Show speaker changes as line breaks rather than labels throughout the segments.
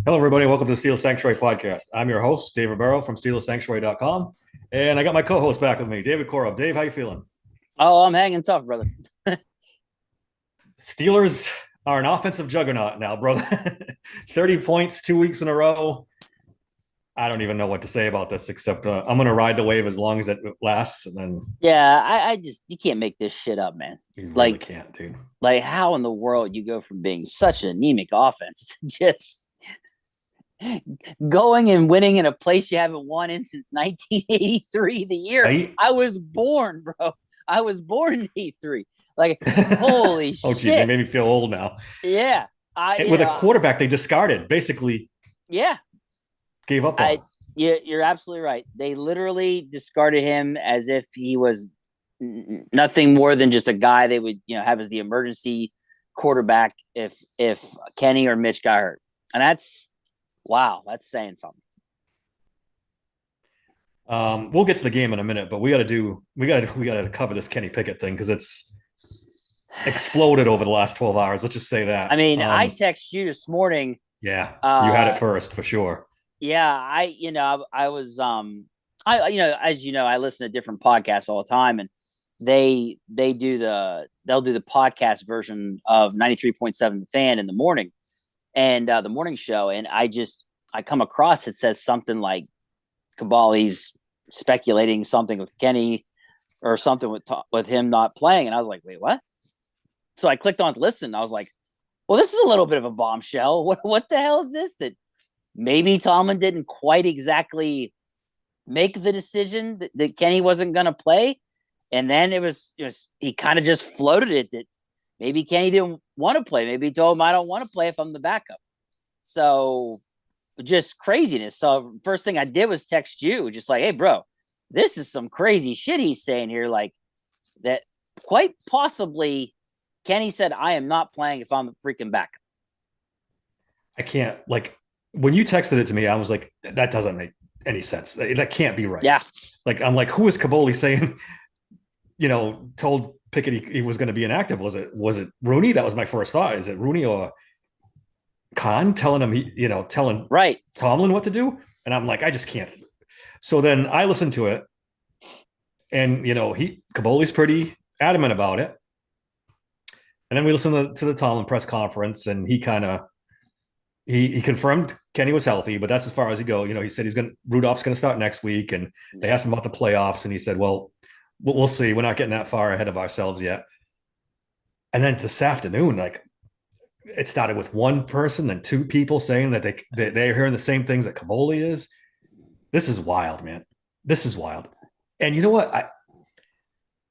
Hello, everybody. Welcome to the Steel Sanctuary podcast. I'm your host, David Barrow from SteelSanctuary.com, and I got my co-host back with me, David Korob. Dave, how you feeling?
Oh, I'm hanging tough, brother.
Steelers are an offensive juggernaut now, brother. 30 points 2 weeks in a row. I don't even know what to say about this, except I'm going to ride the wave as long as it lasts, and then
Yeah, I just you can't make this shit up, man.
you really
Like,
can't, dude.
like how in the world you go from being such an anemic offense to just going and winning in a place you haven't won in since 1983, the year
Right?
I was born, bro. I was born in '83. Like, holy
Oh, geez, they
shit.
made me feel old now.
Yeah. I
With a quarterback they discarded, basically
yeah,
gave up
I
on.
you're absolutely right. They literally discarded him as if he was nothing more than just a guy they would have as the emergency quarterback if Kenny or Mitch got hurt. And that's wow, that's saying something.
We'll get to the game in a minute, but we got to cover this Kenny Pickett thing because it's exploded over the last 12 hours. Let's just say that.
I mean, I text you this morning.
Yeah, you had it
Uh,
first for sure.
yeah, I was I as you know, I listen to different podcasts all the time, and they'll do the podcast version of 93.7 The Fan in the morning, and the morning show, and I come across it says something like Caballi's speculating something with Kenny or something with him not playing, and I was like, wait, what? So I clicked on to listen. I was like, well, this is a little bit of a bombshell. What the hell is this? That maybe Tomlin didn't quite exactly make the decision that Kenny wasn't going to play, and then it was he kind of just floated it that maybe Kenny didn't want to play. Maybe he told him I don't want to play if I'm the backup. So just craziness. So first thing I did was text you, just like, hey, bro, this is some crazy shit he's saying here. Like that, quite possibly, Kenny said, I am not playing if I'm the freaking backup.
I can't like when you texted it to me, I was like, that doesn't make any sense. That can't be right.
Yeah,
Like I'm like, who is Caboli saying? Told Pickett he was going to be inactive. Was it Rooney? That was my first thought. Is it Rooney or Khan telling him telling
right.
Tomlin what to do? And I'm like, I just can't. So then I listened to it, and he Caboli's pretty adamant about it. And then we listened to the Tomlin press conference, and he kind of he confirmed Kenny was healthy, but that's as far as he go. He said Rudolph's going to start next week, and they asked him about the playoffs, and he said, "Well, we'll see. We're not getting that far ahead of ourselves yet." And then this afternoon, like it started with one person, then two people saying that they're hearing the same things that Caboli is. This is wild, man. This is wild. And you know what?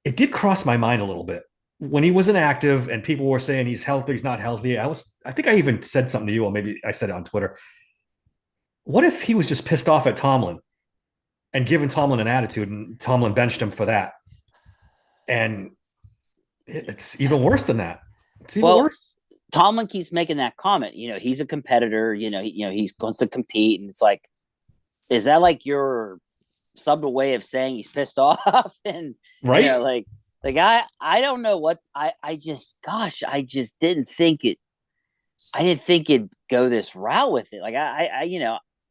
It did cross my mind a little bit when he was inactive and people were saying he's healthy, he's not healthy. I think I even said something to you, or maybe I said it on Twitter. What if he was just pissed off at Tomlin and giving Tomlin an attitude, and Tomlin benched him for that? And it's even worse than that. It's even
Well,
worse.
Tomlin keeps making that comment. He's a competitor. He wants to compete, and it's like, is that like your subtle way of saying he's pissed off? And
Right?
like I don't know what I just didn't think it. I didn't think it'd go this route with it. Like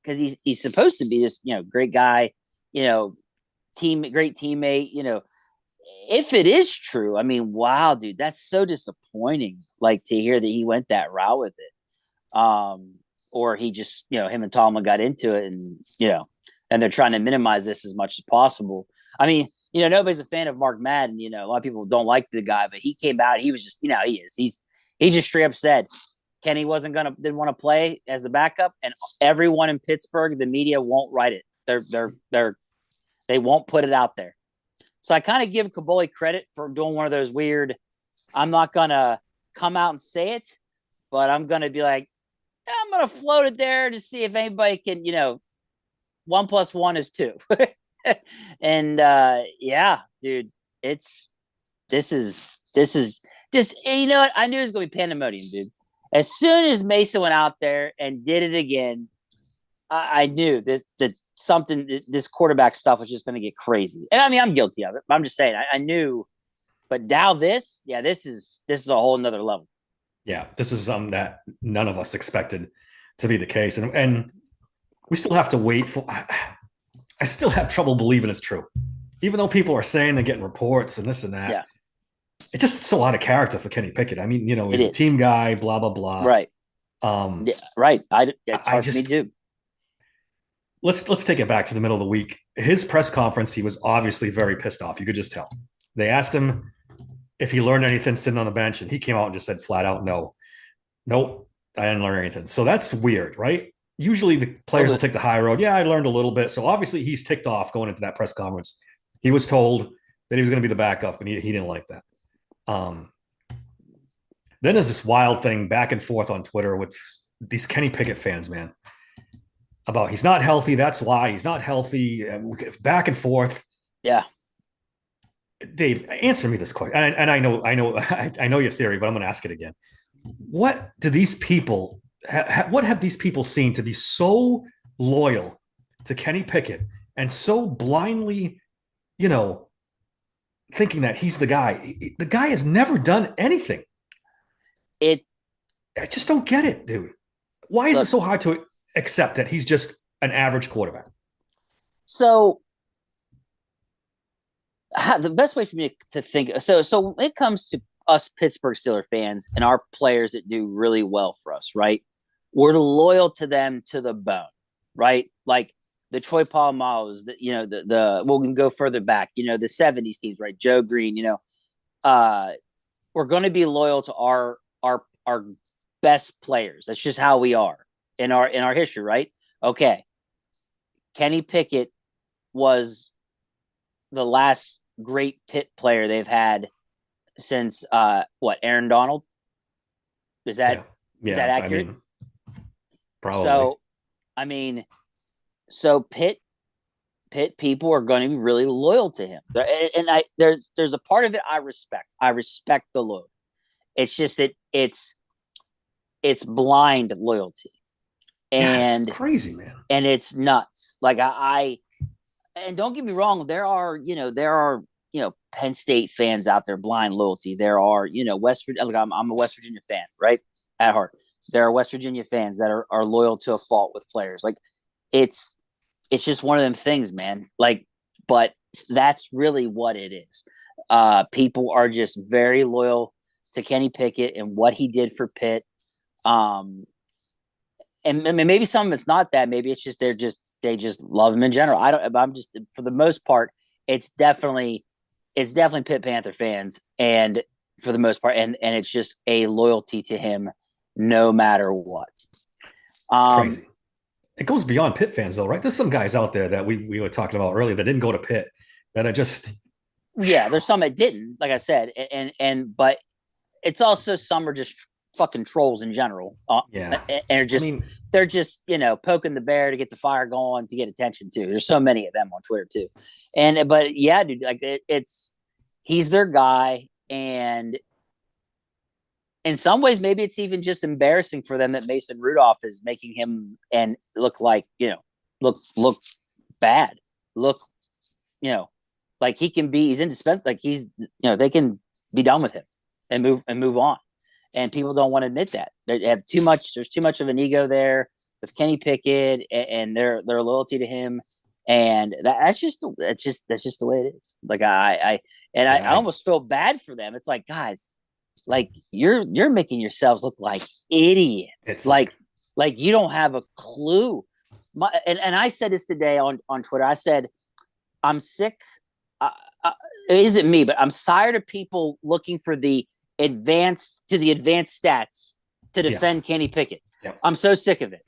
because he's supposed to be this great guy, you know, great teammate. If it is true, I mean, wow, dude, that's so disappointing. Like to hear that he went that route with it, or he just, him and Tomlin got into it, and and they're trying to minimize this as much as possible. I mean, nobody's a fan of Mark Madden. A lot of people don't like the guy, but he came out. He was just, he is. He just straight up said Kenny didn't want to play as the backup, and everyone in Pittsburgh, the media won't write it. They won't put it out there. So I kind of give Caboli credit for doing one of those weird. I'm not gonna come out and say it, but I'm gonna be like, I'm gonna float it there to see if anybody can, 1 + 1 is 2. And yeah, dude, this is just what I knew it was gonna be pandemonium, dude. As soon as Mason went out there and did it again, I knew this quarterback stuff was just going to get crazy. And I mean, I'm guilty of it, but I'm just saying, I knew. But now this is a whole nother level.
Yeah, this is something that none of us expected. to be the case, and we still have to wait for. I still have trouble believing it's true, even though people are saying they're getting reports and this and that.
Yeah,
It's just a lot of character for Kenny Pickett. I mean,
it
he's a
is.
team guy, blah blah blah.
Right.
Um,
Yeah, right. It's
I
hard for me
just
too.
let's take it back to the middle of the week. His press conference, he was obviously very pissed off. You could just tell. They asked him if he learned anything sitting on the bench, and he came out and just said flat out, no, nope, I didn't learn anything. So that's weird, right? Usually the players will take the high road. Yeah, I learned a little bit. So obviously he's ticked off going into that press conference. He was told that he was going to be the backup, and he didn't like that. Then there's this wild thing back and forth on Twitter with these Kenny Pickett fans, man, about he's not healthy. That's why he's not healthy. Back and forth.
Yeah.
Dave, answer me this question. And I know your theory, but I'm going to ask it again. What do these people? What have these people seen to be so loyal to Kenny Pickett and so blindly, thinking that he's the guy? The guy has never done anything. I just don't get it, dude. Why is it so hard to accept that he's just an average quarterback?
So the best way for me to think, so when it comes to us Pittsburgh Steelers fans and our players that do really well for us, right? We're loyal to them to the bone, right? Like the Troy Polamalu's, the we can go further back, the 70s teams, right? Joe Green, we're going to be loyal to our best players. That's just how we are in our history, right? Okay. Kenny Pickett was the last great Pitt player they've had since Aaron Donald? Is that accurate?
Probably.
So Pitt people are going to be really loyal to him, and there's a part of it I respect. I respect the loyalty. It's just that it's blind loyalty, and
it's crazy, man,
and it's nuts. Like and don't get me wrong, there are Penn State fans out there, blind loyalty. There are West Virginia. Look, I'm a West Virginia fan, right, at heart. There are West Virginia fans that are loyal to a fault with players. Like it's just one of them things, man. Like, but that's really what it is. People are just very loyal to Kenny Pickett and what he did for Pitt. And maybe some of it's not that. Maybe it's just they just love him in general. I'm just, for the most part, it's definitely Pitt Panther fans, and for the most part, and it's just a loyalty to him no matter what.
It's crazy. It goes beyond Pitt fans, though, right? There's some guys out there that we were talking about earlier that didn't go to Pitt that are just.
Yeah, there's some that didn't, like I said, but it's also some are just fucking trolls in general. And they're just poking the bear to get the fire going, to get attention too. There's so many of them on Twitter too, but yeah, dude, like he's their guy, and in some ways, maybe it's even just embarrassing for them that Mason Rudolph is making him and look like look bad, like he's indispensable. Like they can be done with him and move on. And people don't want to admit that. They have there's too much of an ego there with Kenny Pickett and their loyalty to him. And that's just the way it is. Like I almost feel bad for them. It's like, guys, like you're making yourselves look like idiots. It's like you don't have a clue. And I said this today on Twitter. I said, I'm sick. It isn't me, but I'm tired of people looking for the advanced stats to defend Kenny Pickett.
Yep.
I'm so sick of it.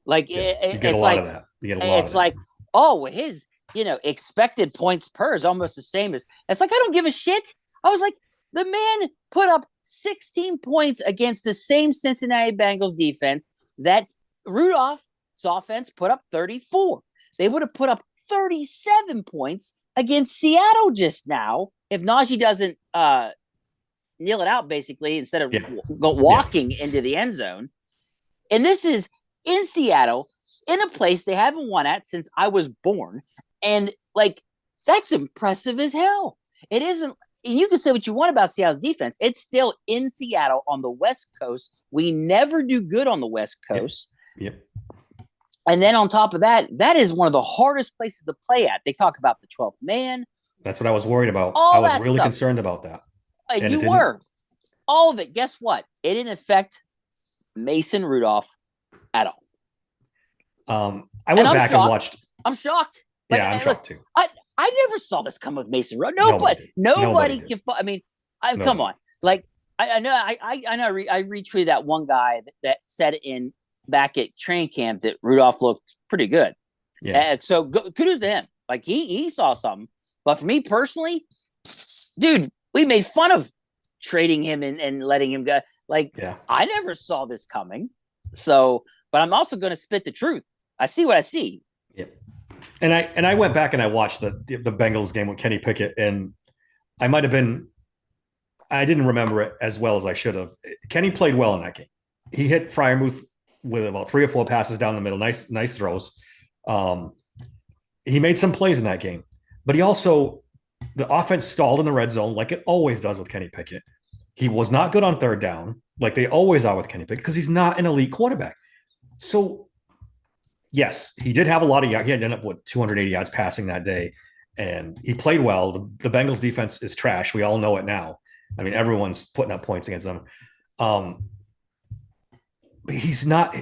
Like
you get a lot of that.
It's like, oh, his expected points per is almost the same as. It's like, I don't give a shit. I was like, the man put up 16 points against the same Cincinnati Bengals defense that Rudolph's offense put up 34. They would have put up 37 points against Seattle just now if Najee doesn't kneel it out, basically, instead of walking into the end zone. And this is in Seattle, in a place they haven't won at since I was born. And like, that's impressive as hell. It isn't. And you can say what you want about Seattle's defense. It's still in Seattle on the West Coast. We never do good on the West Coast.
Yep.
And then on top of that, that is one of the hardest places to play at. They talk about the 12th man,
That's what I was worried about. I
all
was
that
really
stuff.
concerned about that. And it
You
didn't.
were. All of it. Guess what? It didn't affect Mason Rudolph at all.
I went back and
shocked.
watched.
I'm shocked.
Like, yeah, I'm shocked too.
I never saw this come with Mason Rudolph. Nobody can. I mean, come on. Like I know. I retweeted that one guy that said back at training camp that Rudolph looked pretty good.
Yeah.
So kudos to him. Like he saw something. But for me personally, dude, we made fun of trading him and letting him go. Like, yeah. I never saw this coming. So, but I'm also going to spit the truth. I see what I see.
Yeah. And I went back and I watched the Bengals game with Kenny Pickett, and I didn't remember it as well as I should have. Kenny played well in that game. He hit Freiermuth with about 3 or 4 passes down the middle. Nice throws. He made some plays in that game, but he also, the offense stalled in the red zone like it always does with Kenny Pickett. He was not good on third down like they always are with Kenny Pickett because he's not an elite quarterback. So, yes, he did have a lot of yards. He ended up with 280 yards passing that day, and he played well. The Bengals defense is trash. We all know it now. I mean, everyone's putting up points against them. But he's not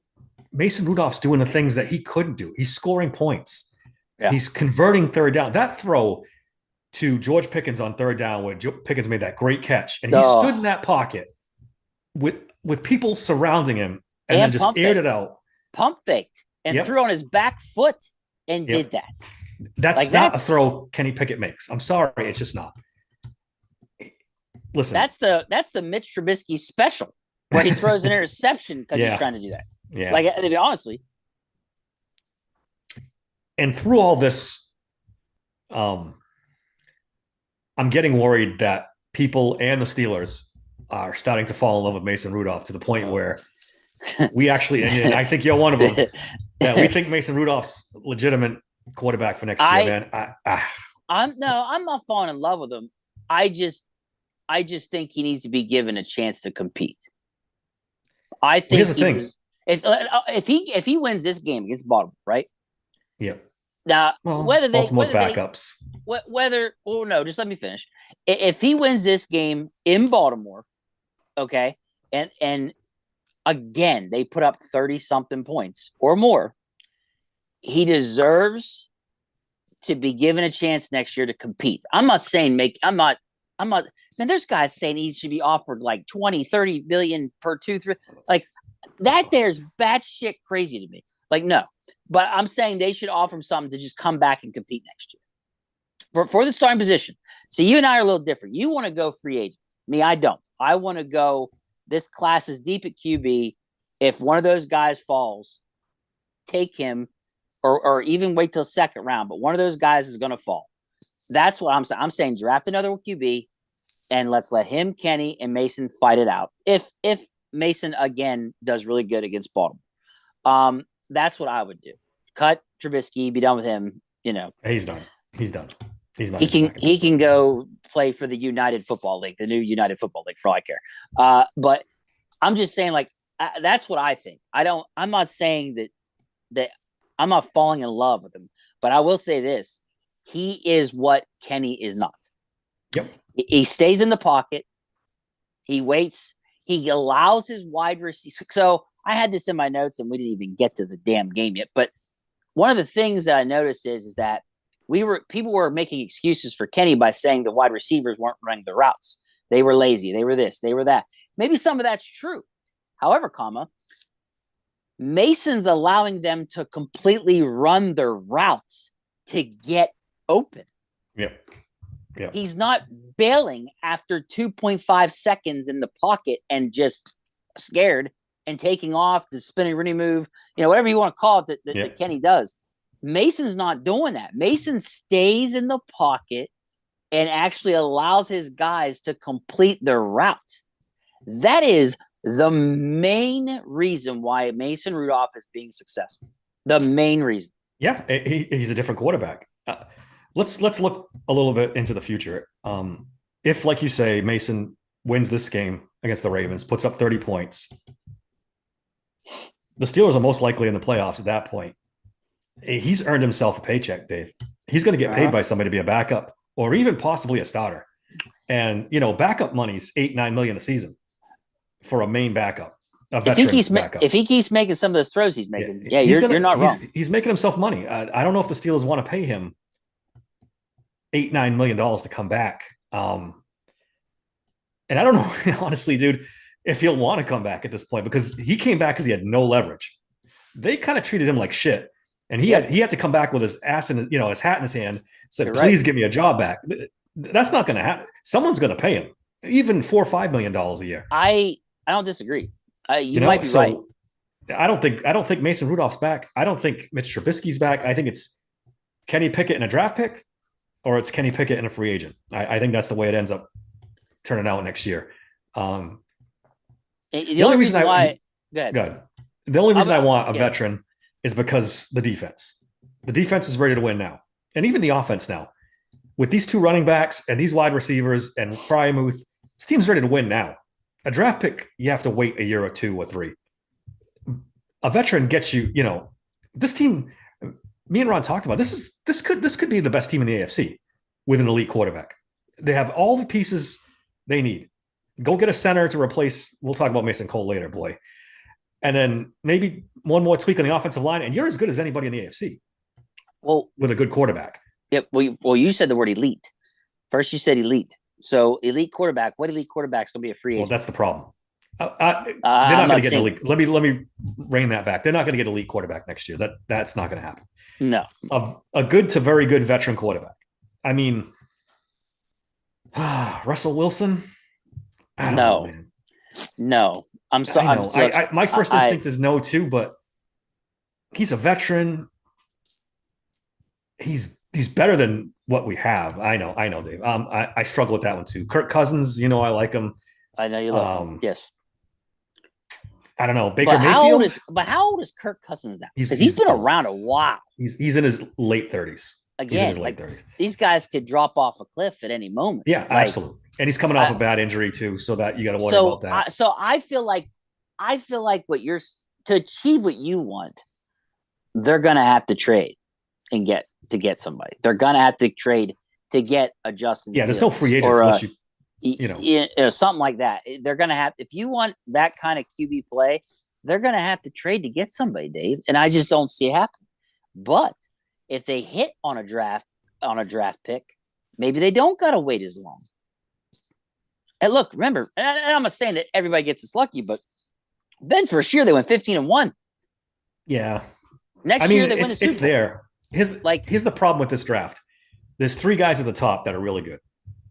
– Mason Rudolph's doing the things that he couldn't do. He's scoring points. Yeah. He's converting third down. That throw to George Pickens on third down where Pickens made that great catch, and he stood in that pocket with people surrounding him and then just aired it out.
Pump faked and threw on his back foot and did that.
That's not a throw Kenny Pickett makes. I'm sorry, it's just not. Listen,
that's the Mitch Trubisky special where he throws an interception because he's trying to do that.
Yeah,
like honestly.
And through all this, I'm getting worried that people and the Steelers are starting to fall in love with Mason Rudolph to the point where we actually, and I think you're one of them, that we think Mason Rudolph's legitimate quarterback for next year, man.
I'm not falling in love with him. I just think he needs to be given a chance to compete. I think
here's the thing.
If he wins this game against Baltimore, right?
Yeah.
Now,
Baltimore's backups.
Just let me finish. If he wins this game in Baltimore, okay, and again they put up 30-something points or more, he deserves to be given a chance next year to compete. I'm not saying man, there's guys saying he should be offered like 20, 30 billion per 2-3. Like that there's batshit crazy to me. Like, no. But I'm saying they should offer him something to just come back and compete next year for the starting position. So you and I are a little different. You want to go free agent. Me, I don't. I want to go. This class is deep at QB. If one of those guys falls, take him, or even wait till second round. But one of those guys is going to fall. That's what I'm saying. I'm saying draft another QB, and let's let him, Kenny, and Mason fight it out. If Mason again does really good against Baltimore. That's what I would do. Cut Trubisky, be done with him. You know,
he's done. He's done. He's not.
He can go play for the United Football League, the new United Football League, for all I care. But I'm just saying, like, that's what I think. I'm not saying that I'm not falling in love with him, but I will say this: he is what Kenny is not.
Yep.
He stays in the pocket. He waits. He allows his wide receivers. So I had this in my notes, and we didn't even get to the damn game yet. But one of the things that I noticed is that people were making excuses for Kenny by saying the wide receivers weren't running the routes. They were lazy. They were this. They were that. Maybe some of that's true. However, Mason's allowing them to completely run their routes to get open.
Yep. Yep.
He's not bailing after 2.5 seconds in the pocket and just scared and taking off the spinning Rooney move, whatever you want to call it that Kenny does. Mason's not doing that. Mason stays in the pocket and actually allows his guys to complete their route. That is the main reason why Mason Rudolph is being successful. The main reason.
Yeah, he's a different quarterback. Let's look a little bit into the future. If, like you say, Mason wins this game against the Ravens, puts up 30 points, the Steelers are most likely in the playoffs at that point. He's earned himself a paycheck, Dave. He's going to get paid by somebody to be a backup or even possibly a starter. And, backup money's $8-9 million a season for a main backup.
If he keeps making some of those throws he's making, you're not wrong.
He's making himself money. I don't know if the Steelers want to pay him $8-9 million to come back. And I don't know, honestly, dude, if he'll want to come back at this point, because he came back because he had no leverage. They kind of treated him like shit. And he had to come back with his ass in his hat in his hand, said, please give me a job back. That's not going to happen. Someone's going to pay him even $4 or $5 million a year.
I don't disagree. You might be right.
I don't think Mason Rudolph's back. I don't think Mitch Trubisky's back. I think it's Kenny Pickett in a draft pick, or it's Kenny Pickett in a free agent. I think that's the way it ends up turning out next year.
The only reason I
want a veteran is because the defense is ready to win now. And even the offense now, with these two running backs and these wide receivers and Freiermuth, this team's ready to win now. A draft pick, you have to wait a year or 2 or 3. A veteran gets you, this team, me and Ron talked about, this could be the best team in the AFC with an elite quarterback. They have all the pieces they need. Go get a center to replace, we'll talk about Mason Cole later, boy. And then maybe one more tweak on the offensive line, and you're as good as anybody in the AFC.
Well,
with a good quarterback.
Yep. Well, you said the word elite. First, you said elite. So elite quarterback. What elite quarterback's going to be a free agent?
Well, that's the problem. They're not going to get an elite. Let me rein that back. They're not going to get an elite quarterback next year. That's not going to happen.
No.
A good to very good veteran quarterback. I mean, Russell Wilson. I don't know, man.
No, I'm sorry.
My first instinct is no too, but he's a veteran. He's better than what we have. I know, Dave. I struggle with that one too. Kirk Cousins, I like him.
I know you love him. Yes.
I don't know. Baker Mayfield.
How old is Kirk Cousins now? Because he's been around a while.
He's in his late 30s.
Again, late 30s. These guys could drop off a cliff at any moment.
Yeah, absolutely. And he's coming off a bad injury too, so that you got to worry about that.
So I feel like to achieve what you want, they're gonna have to trade and get somebody. They're gonna have to trade to get a Justin.
Yeah, there's no free agents unless
something like that. They're gonna have, if you want that kind of QB play, they're gonna have to trade to get somebody, Dave. And I just don't see it happening. But if they hit on a draft pick, maybe they don't gotta wait as long. And look, remember, and I'm not saying that everybody gets this lucky, but Ben's first year they went 15-1.
Yeah.
Next year they win the Super Bowl.
It's there. Here's the problem with this draft. There's 3 guys at the top that are really good.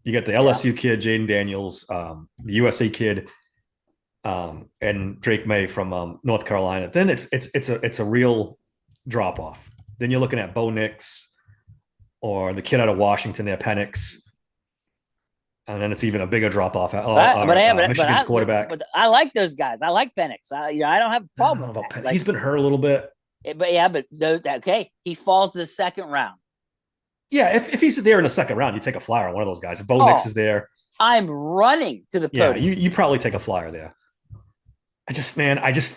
You got the LSU kid, Jaden Daniels, the USC kid, and Drake May from North Carolina. Then it's a real drop off. Then you're looking at Bo Nix or the kid out of Washington, there, Penix. And then it's even a bigger drop off. Michigan's quarterback.
But I like those guys. I like Penix. I don't have a problem with that.
He's been hurt a little bit.
He falls to the second round.
Yeah, if he's there in the second round, you take a flyer on one of those guys. If Bo Nix is there,
I'm running to the podium.
Yeah, you probably take a flyer there. I just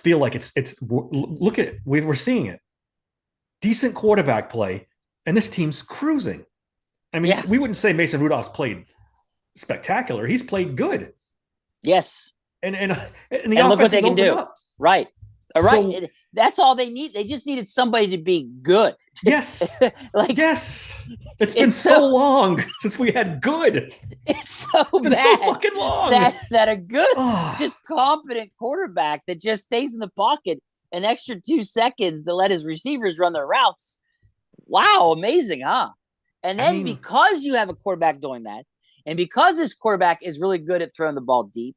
feel like it's look at it. We're seeing it. Decent quarterback play, and this team's cruising. I mean, we wouldn't say Mason Rudolph's played spectacular. He's played good.
Yes.
And the
look what they can do.
Up.
Right. So, that's all they need. They just needed somebody to be good.
Yes. Yes. It's been so long since we had good.
It's so
fucking long.
That a good, just competent quarterback that just stays in the pocket an extra 2 seconds to let his receivers run their routes. Wow. Amazing, huh? And then because you have a quarterback doing that, and because this quarterback is really good at throwing the ball deep,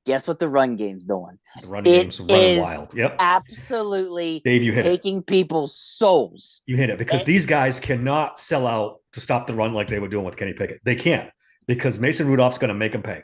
guess what the run game's doing?
The run game's running wild. Yep.
Absolutely.
Dave, you hit
taking people's souls.
You hit it because these guys cannot sell out to stop the run like they were doing with Kenny Pickett. They can't because Mason Rudolph's going to make them pay.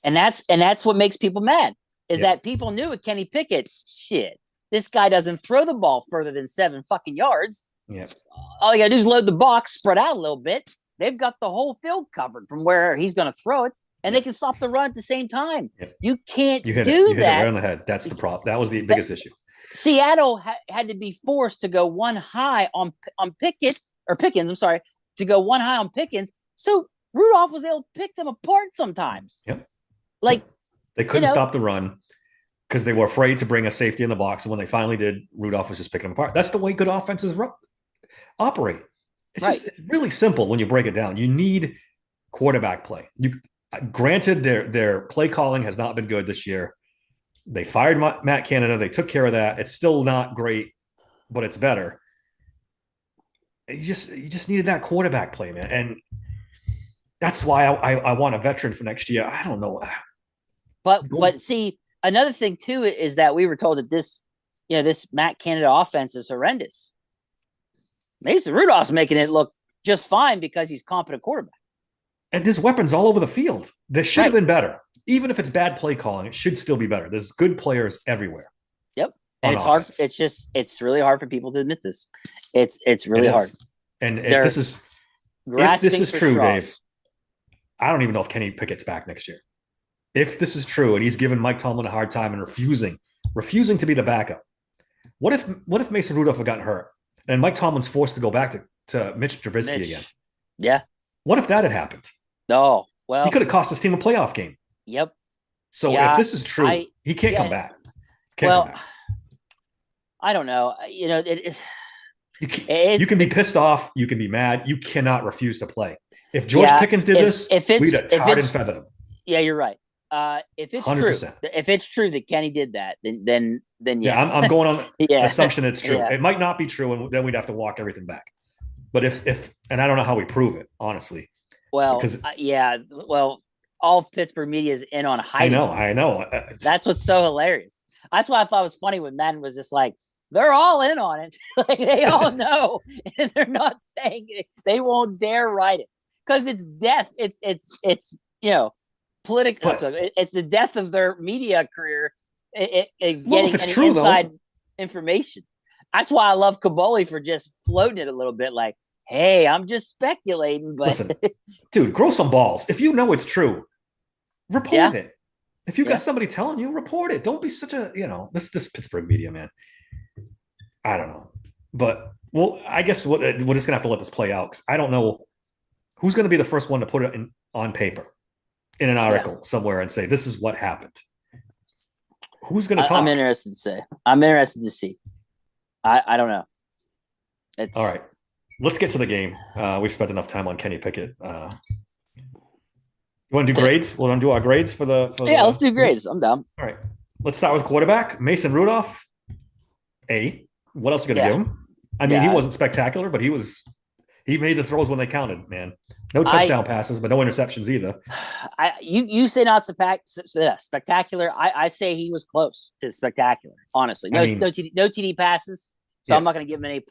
And that's what makes people mad is that people knew with Kenny Pickett, shit, this guy doesn't throw the ball further than 7 fucking yards.
Yep.
All you got to do is load the box, spread out a little bit. They've got the whole field covered from where he's going to throw it, and they can stop the run at the same time. Yep. You can't do that.
Hit it right on the head. That's the problem. That was the biggest issue.
Seattle had to be forced to go one high on Pickens. I'm sorry, to go one high on Pickens. So Rudolph was able to pick them apart sometimes.
Yep.
Like
they couldn't stop the run because they were afraid to bring a safety in the box. And when they finally did, Rudolph was just picking them apart. That's the way good offenses operate. It's really simple when you break it down. You need quarterback play. Granted, their play calling has not been good this year. They fired Matt Canada. They took care of that. It's still not great, but it's better. You just needed that quarterback play, man. And that's why I want a veteran for next year. I don't know.
But see, another thing too is that we were told that this Matt Canada offense is horrendous. Mason Rudolph's making it look just fine because he's competent quarterback.
And there's weapons all over the field. This should have been better. Even if it's bad play calling, it should still be better. There's good players everywhere.
Yep. And it's hard. It's really hard for people to admit this. It's really hard.
And if this is true, Dave, I don't even know if Kenny Pickett's back next year. If this is true and he's giving Mike Tomlin a hard time and refusing to be the backup, what if Mason Rudolph had gotten hurt and Mike Tomlin's forced to go back to Mitch Trubisky again?
Yeah.
What if that had happened?
No. Well,
he could have cost his team a playoff game.
Yep.
So if this is true, he can't come back. Come back.
I don't know.
You can be pissed off. You can be mad. You cannot refuse to play. If George Pickens did this, we'd have tarred and feathered him.
Yeah, you're right. If it's 100%. If it's true that Kenny did that, then yeah.
I'm going on the assumption it's true. It might not be true, and then we'd have to walk everything back. But if and I don't know how we prove it, honestly.
Well, all Pittsburgh media is in on hiding.
I know.
That's what's so hilarious. That's why I thought it was funny when Madden was just like, they're all in on it. Like they all know, and they're not saying it. They won't dare write it because it's death. It's political. It's the death of their media career. Getting inside information. That's why I love Kaboly for just floating it a little bit. Like, hey, I'm just speculating, but
listen, dude, grow some balls. If you know it's true, report it. If you got somebody telling you, report it. Don't be such a this Pittsburgh media, man. I don't know, but I guess we're just gonna have to let this play out because I don't know who's going to be the first one to put it on paper in an article somewhere and say this is what happened. Who's going to talk?
I'm interested to say. I'm interested to see. I don't know.
All right. Let's get to the game. We've spent enough time on Kenny Pickett. You want to do grades? We'll do our grades for the.
Let's do grades. I'm down.
All right. Let's start with quarterback. Mason Rudolph. A. What else are you going to give him? I mean, he wasn't spectacular, but he made the throws when they counted, man. No touchdown passes, but no interceptions either.
You say not spectacular. I say he was close to spectacular, honestly. No TD passes, so I'm not going to give him an A+.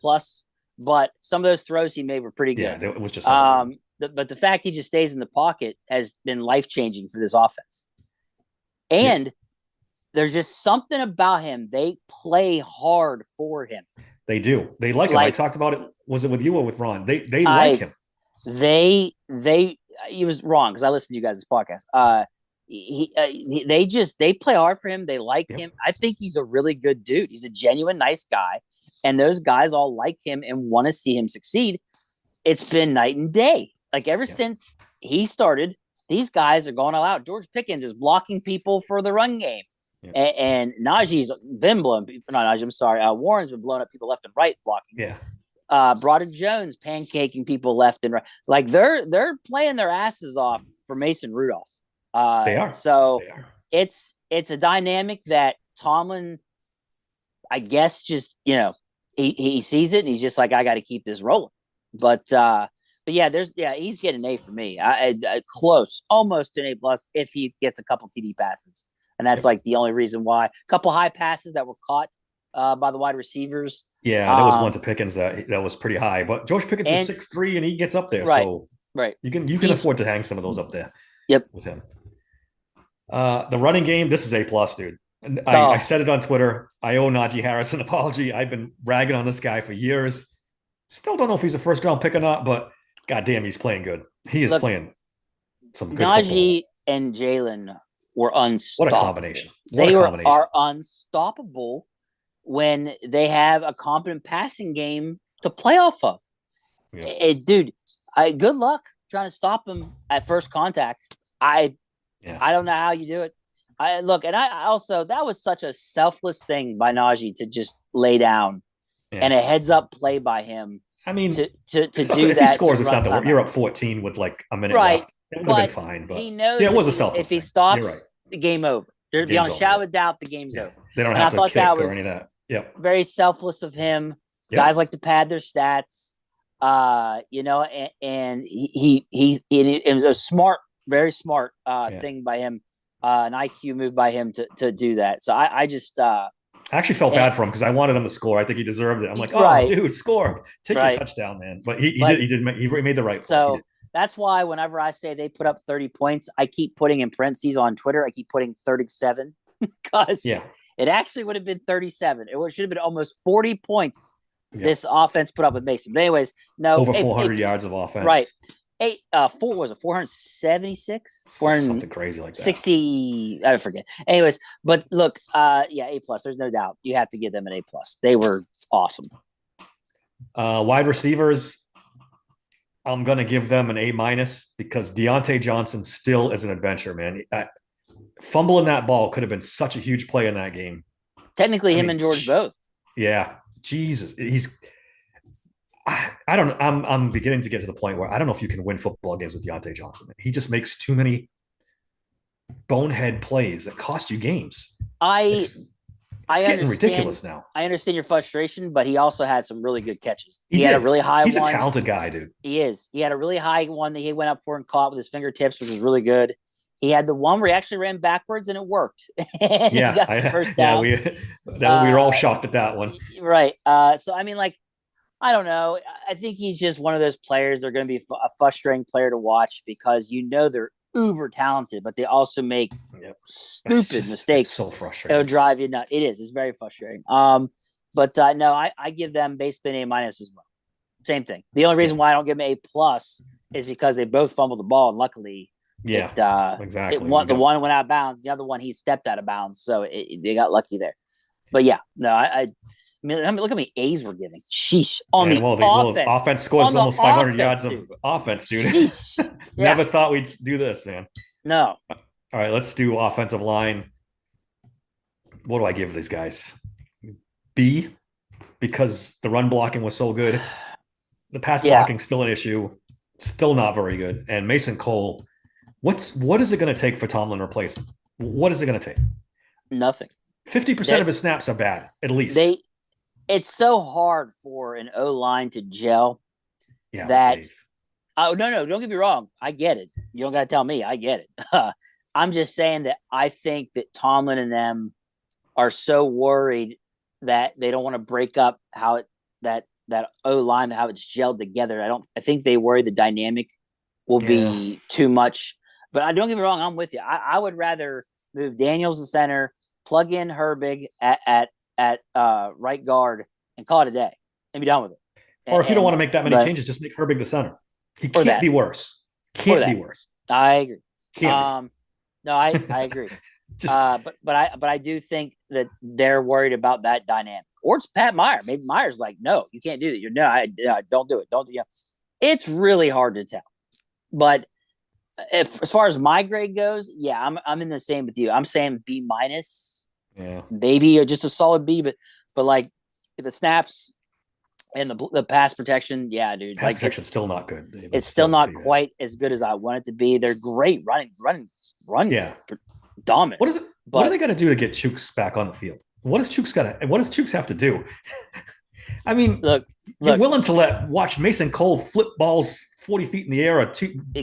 But some of those throws he made were pretty good.
Yeah, it was just
but the fact he just stays in the pocket has been life-changing for this offense. And there's just something about him. They play hard for him.
They do. They like him. I talked about it. Was it with you or with Ron? They like him.
He was wrong because I listened to you guys' podcast. They play hard for him. They like him. I think he's a really good dude. He's a genuine nice guy, and those guys all like him and want to see him succeed. It's been night and day. Like ever since he started, these guys are going all out. George Pickens is blocking people for the run game. Yeah. And Najee's been blowing. Not Najee. I'm sorry. Warren's been blowing up people left and right blocking.
Yeah.
Broderick Jones pancakking people left and right. Like they're playing their asses off for Mason Rudolph.
They are.
So it's a dynamic that Tomlin, I guess, just he sees it and he's just like, I got to keep this rolling. But yeah, he's getting an A for me. Close, almost an A+ if he gets a couple TD passes. And that's like the only reason why. A couple high passes that were caught by the wide receivers.
Yeah, there was one to Pickens that was pretty high. But George Pickens is 6'3", and he gets up there. So you can afford to hang some of those up there.
Yep.
With him. The running game, this is A+, dude. I said it on Twitter. I owe Najee Harris an apology. I've been ragging on this guy for years. Still don't know if he's a first-round pick or not, but goddamn, he's playing good. He is playing some good
Najee
football.
And Jalen were unstoppable.
What a combination.
They are unstoppable. when they have a competent passing game to play off of.
Yeah.
Dude, good luck trying to stop him at first contact. I don't know how you do it. I also, that was such a selfless thing by Najee to just lay down, and a heads up play by him.
I mean,
to do
if
that.
He scores,
it's
not the worst. You're up 14 with like a minute
right.
left. It would have been fine, but
he knows
it was a selfless
if he
thing.
stops, the game over. There's beyond a shadow of doubt, the game's over.
They don't have to kick or any of that. Yep.
Very selfless of him. Yep. Guys like to pad their stats. And it was a smart, very smart thing by him, an IQ move by him to do that. So I
actually felt bad for him because I wanted him to score. I think he deserved it. I'm like, oh, dude, score, take your touchdown, man. But he made the right play.
So that's why whenever I say they put up 30 points, I keep putting in parentheses on Twitter. I keep putting 37 because it actually would have been 37. It should have been almost 40 points. Yep. This offense put up with Mason. But anyways, no,
over 400 yards of offense.
Right. 476?
Something crazy like that.
60, I forget. Anyways, but look, A+. There's no doubt. You have to give them an A+. They were awesome.
Wide receivers, I'm going to give them an A- because Deontay Johnson still is an adventure, man. Fumbling that ball could have been such a huge play in that game.
Technically, him and George both.
Yeah. Jesus. I don't know. I'm beginning to get to the point where I don't know if you can win football games with Deontay Johnson. He just makes too many bonehead plays that cost you games. It's getting ridiculous now.
I understand your frustration, but he also had some really good catches. He had a really high
He's
one.
He's a talented guy, dude.
He is. He had a really high one that he went up for and caught with his fingertips, which was really good. He had the one where he actually ran backwards and it worked. First down.
We were all shocked at that one.
Right. So, I mean, like, I don't know. I think he's just one of those players. They're going to be a frustrating player to watch because they're uber talented, but they also make stupid mistakes.
It's so frustrating.
It'll drive you nuts. It is. It's very frustrating. No, I give them basically an A- as well. Same thing. The only reason why I don't give them A+ is because they both fumbled the ball, and luckily,
exactly.
The one went out of bounds. The other one, he stepped out of bounds. So they got lucky there. But I mean, look how many A's we're giving. Sheesh.
Offense scores almost 500 yards of offense, dude. Never thought we'd do this, man.
No.
All right, let's do offensive line. What do I give these guys? B, because the run blocking was so good. The pass blocking still an issue. Still not very good. And Mason Cole, what is it going to take for Tomlin to replace him? What is it going to take?
Nothing.
50% of his snaps are bad, at least.
It's so hard for an O-line to gel.
Yeah.
That. Oh, no, don't get me wrong. I get it. You don't got to tell me. I get it. I'm just saying that I think that Tomlin and them are so worried that they don't want to break up how that O-line, how it's gelled together. I think they worry the dynamic will be too much. But don't get me wrong, I'm with you. I would rather move Daniels to center, plug in Herbig at right guard, and call it a day and be done with it.
Or if you don't want to make that many changes, just make Herbig the center. He can't be worse. Can't be worse.
I agree.
Can't be.
No, I agree. But I do think that they're worried about that dynamic. Or it's Pat Meyer. Maybe Meyer's like, no, you can't do that. Don't do it. Don't do it. It's really hard to tell. But as far as my grade goes, I'm in the same with you. I'm saying B-. Maybe or just a solid B, but like the snaps and the pass protection, dude.
Pass protection's still not good.
It's still not quite as good as I want it to be. They're great running.
Yeah,
dominant.
What are they got to do to get Chooks back on the field? What does Chooks have to do? I mean, look, you're willing to watch Mason Cole flip balls 40 feet in the air or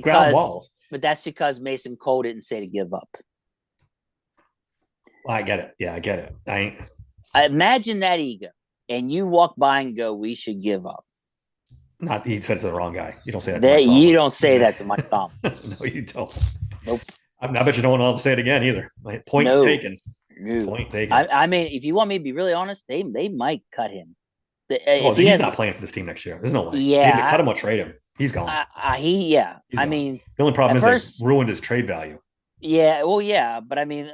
ground balls.
But that's because Mason Cole didn't say to give up.
I get it. Yeah, I get it.
I imagine that ego, and you walk by and go, "We should give up."
Not he said to the wrong guy. You don't say that.
You don't say that to Mike Tomlin.
No, you don't.
Nope.
I bet you don't want to say it again either. Point taken. No. Point taken.
I mean, if you want me to be really honest, they might cut him.
He's not playing for this team next year. There's no way.
Yeah,
either cut him or trade him. He's gone.
He's gone.
The only problem is they ruined his trade value.
Yeah, well, yeah, but I mean,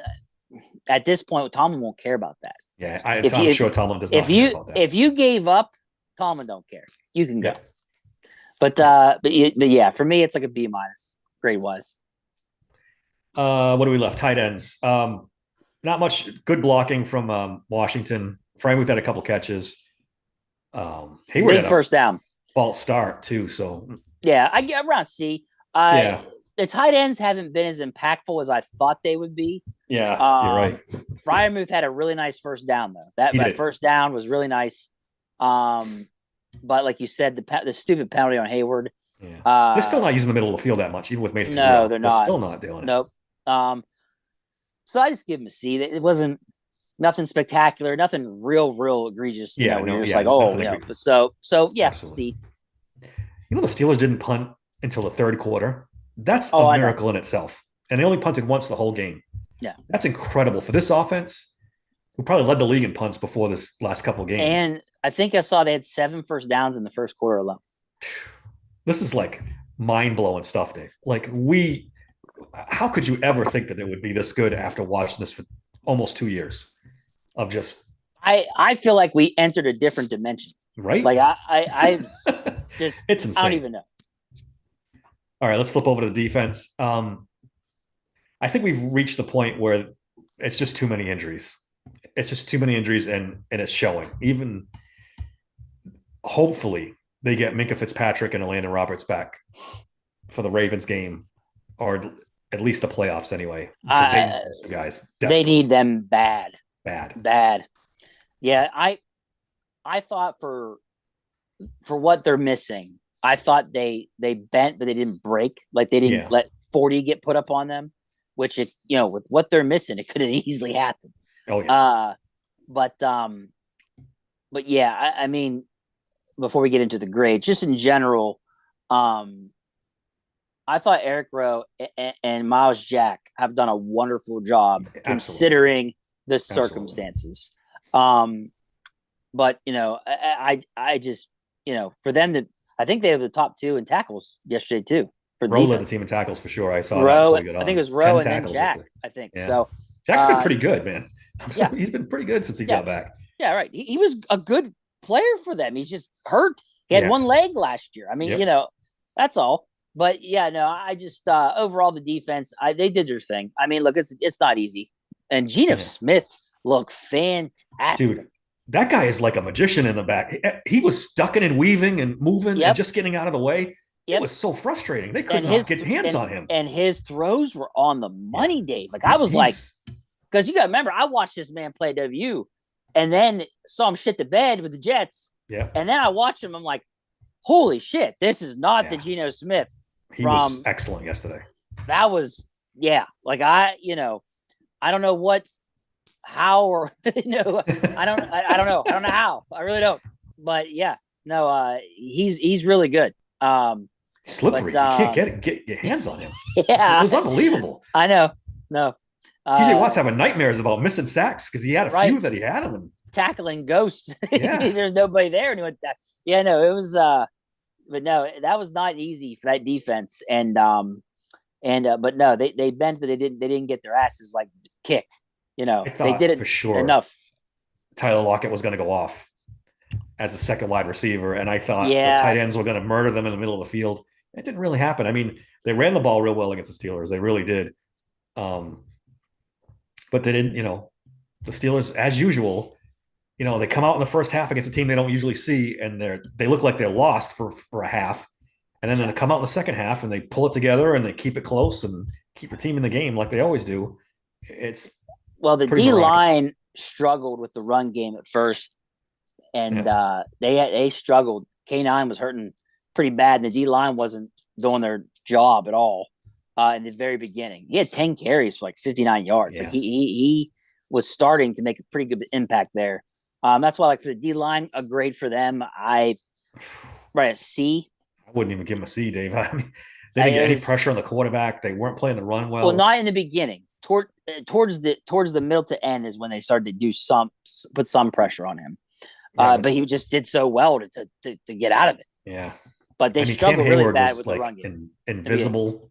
at this point, Tomlin won't care about that.
Yeah, I'm sure Tomlin does not care about that.
If you gave up, Tomlin don't care. You can go.
Yeah.
But yeah, for me, it's like a B minus grade wise.
What do we left? Tight ends. Not much good blocking from Washington. Freiermuth had a couple catches. Hayward
Big
had
first down.
False start too. So
yeah, I get around C.
Yeah.
The tight ends haven't been as impactful as I thought they would be.
Yeah, you're right.
Freiermuth had a really nice first down though. That first down was really nice. But like you said, the stupid penalty on Hayward.
Yeah. They're still not using the middle of the field that much, even with Mason.
No, they're not.
Still not doing it.
Nope. So I just give him a C. It wasn't nothing spectacular, nothing real egregious. You're just like, oh, so yeah,
Absolutely.
C.
The Steelers didn't punt until the third quarter. That's a miracle in itself. And they only punted once the whole game.
Yeah.
That's incredible for this offense, who probably led the league in punts before this last couple of games.
And I think I saw they had 7 first downs in the first quarter alone.
This is like mind-blowing stuff, Dave. Like how could you ever think that it would be this good after watching this for almost 2 years of just
I feel like we entered a different dimension.
Right?
Like I just
it's insane.
I don't even know.
All right, let's flip over to the defense. I think we've reached the point where it's just too many injuries. It's just too many injuries, and it's showing. Even hopefully they get Minkah Fitzpatrick and Elandon Roberts back for the Ravens game, or at least the playoffs anyway. Because they need those guys desperately.
They need them bad. Yeah, I thought for what they're missing, I thought they bent, but they didn't break. Like they didn't let 40 get put up on them, which with what they're missing, it could have easily happened.
Oh yeah.
But yeah, I mean, before we get into the grades, just in general, I thought Eric Rowe and Miles Jack have done a wonderful job considering the circumstances. But I just for them to, I think they have the top 2 in tackles yesterday too. For
Rowe led the team in tackles for sure. I saw
Rowe.
That
I think it was Rowe and then Jack. I think so.
Jack's been pretty good, man. He's been pretty good since he got back.
Yeah, right. He was a good player for them. He's just hurt. He had one leg last year. I mean, that's all. But yeah, no, I just overall the defense, they did their thing. I mean, look, it's not easy. And Geno Smith looked fantastic.
Dude, that guy is like a magician in the back. He was ducking and weaving and moving and just getting out of the way. It was so frustrating. They could not get hands on him.
And his throws were on the money, Dave. Like I was because you got to remember, I watched this man play W and then saw him shit the bed with the Jets.
Yeah.
And then I watched him. I'm like, holy shit, this is not the Geno Smith.
He was excellent yesterday.
That was, like I don't know how or I don't know. I don't know how. I really don't. But he's really good.
Slippery. You can't get your hands on him.
Yeah.
It was unbelievable.
I know. No.
TJ Watt's having nightmares about missing sacks because he had a few that he had him.
Tackling ghosts.
Yeah.
There's nobody there. And it was but no, that was not easy for that defense. And but no, they bent, but they didn't get their asses like kicked. They did it
for sure
enough.
Tyler Lockett was going to go off as a second wide receiver, and I thought the tight ends were going to murder them in the middle of the field. It didn't really happen. I mean, they ran the ball real well against the Steelers. They really did. But they didn't, the Steelers, as usual, they come out in the first half against a team they don't usually see, and they look like they're lost for a half. And then they come out in the second half and they pull it together and they keep it close and keep the team in the game like they always do.
The D-line struggled with the run game at first, and they struggled. K9 was hurting pretty bad, and the D-line wasn't doing their job at all in the very beginning. He had 10 carries for like 59 yards. Like he was starting to make a pretty good impact there. That's why, like, for the D-line, a grade for them. I write a C.
I wouldn't even give them a C, Dave. I mean, they didn't get any pressure on the quarterback. They weren't playing the run well.
Well, not in the beginning. Towards the middle to end is when they started to put some pressure on him. But he just did so well to get out of it.
Yeah.
But they struggled really bad with the run game.
Invisible.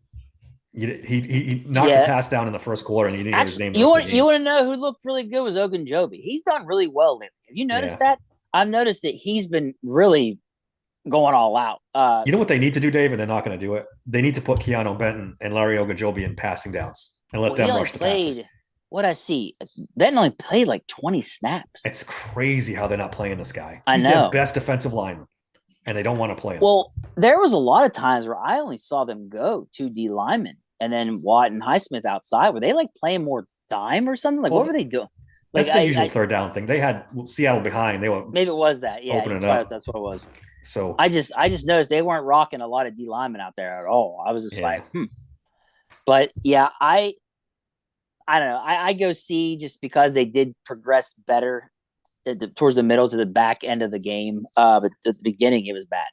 He knocked the
Yeah.
pass down in the first quarter, and he didn't hear his
Actually,
name the rest of the
you
game.
want to know who looked really good was Ogunjobi. He's done really well lately. Have you noticed
Yeah.
that? I've noticed that he's been really going all out.
You know what they need to do, Dave, and they're not going to do it. They need to put Keanu Benton and Larry Ogunjobi in passing downs and let
Well, he
them
only
rush the passers.
played what I see. Ben only played like 20 snaps.
It's crazy how they're not playing this guy.
I
He's their
know.
best defensive lineman, and they don't want to play him.
Well, there was a lot of times where I only saw them go 2D linemen and then Watt and Highsmith outside. Were they like playing more dime or something? Like,
Well,
what were they doing?
That's
Like,
the usual third down thing. They had Seattle behind. They were
maybe it was that. Yeah,
opening up.
that's what it was.
So
I just noticed they weren't rocking a lot of D linemen out there at all. I was just
yeah.
like, But yeah, I don't know. I go C just because they did progress better towards the middle to the back end of the game. But at the beginning, it was bad.